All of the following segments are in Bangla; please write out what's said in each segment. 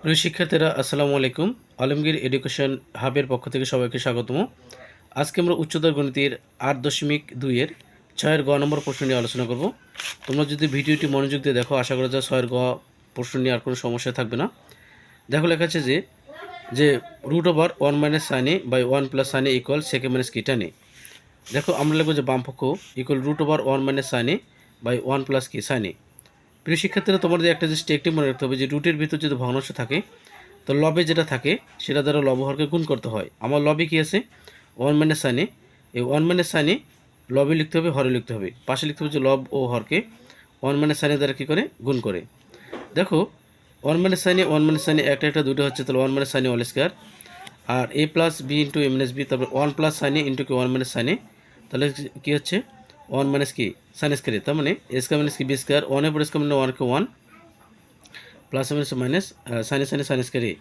প্রিয় শিক্ষার্থীরা আসসালামু আলাইকুম। আলমগীর এডুকেশন হাবের পক্ষ থেকে সবাইকে স্বাগতম। আজকে আমরা উচ্চতর গণিতের ৮.২ এর ৬ গ নম্বর প্রশ্ন নিয়ে আলোচনা করব। তোমরা যদি ভিডিওটি মনোযোগ দিয়ে দেখো, আশা করা যায় ৬ গ প্রশ্ন নিয়ে আর কোনো সমস্যা থাকবে না। দেখো লেখা আছে যে √1 - sin a by 1 + sin a equal sec a - কি tan a। দেখো আমরা লিখব যে বামপক্ষ ইকুয়াল √1 - sin a বাই 1 + কি sin a। প্রিয় শিক্ষার্থীরা, তোমাদের একটা জিনিস একটি মনে রাখতে হবে যে রুটের ভিতর যদি ভগ্নাংশ থাকে তো লবে যেটা থাকে সেটা দ্বারা লবহরকে গুণ করতে হয়। আমার লবে কি আছে 1 - sin a, এই 1 - sin a লবে লিখতে হবে, হরে লিখতে হবে। পাশে লিখতে হবে যে লব ও হরকে 1 - sin a দ্বারা কী করে গুণ করে। দেখো 1 - sin a 1 - sin a একটা একটা দুটো হচ্ছে, তাহলে 1 - sin a হোল স্কয়ার, আর a plus B into a minus B, তারপর 1 + sin a ইন্টু কি 1 - sin a, তাহলে কী হচ্ছে 1 - কি sin স্কয়ার। তার মানে a স্কয়ার - কি বি স্কয়ার, 1 এর পর স্কয়ার মানে 1 কে 1 প্লাস মাইনাস সাইনে সাইনে সাইন স্কয়ার এ।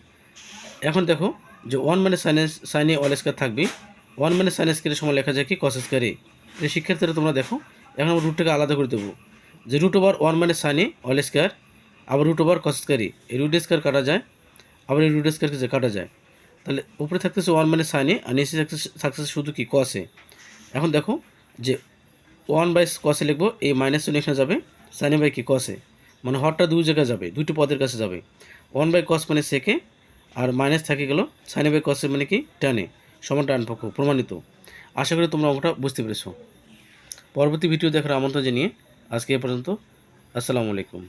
এখন দেখো যে 1 - sin a অল স্কয়ার থাকবে, 1 - sin স্কয়ারের সময় লেখা যায় কি cos স্কয়ার এ। এই শিক্ষার্থীরা তোমরা দেখো, এখন আমরা রুটটাকে আলাদা করে দেবো যে √1 - sin a অল স্কয়ার, আবার √cos স্কয়ার এ। এই রুট স্কয়ার কাটা যায়, আবার এই রুট স্কয়ারকে যে কাটা যায়, তাহলে উপরে থাকতেছে 1 - sin a আর নিচে থাকতেছে শুধু কি cos a। এখন দেখো যে 1/cos a লিখবো, এই মাইনাস চিহ্ন এখানে যাবে, sin a বাই কি cos a, মানে হরটা দুই জায়গায় যাবে, দুইটি পদের কাছে যাবে। 1/cos মানে sec a, আর মাইনাস থেকে গেল sin a by cos a মানে কি tan a, সমান ডান পক্ষ প্রমাণিত। আশা করি তোমরা অঙ্কটা বুঝতে পেরেছো। পরবর্তী ভিডিও দেখার আমন্ত্রণ জানিয়ে আজকে এ পর্যন্ত। আসসালামু আলাইকুম।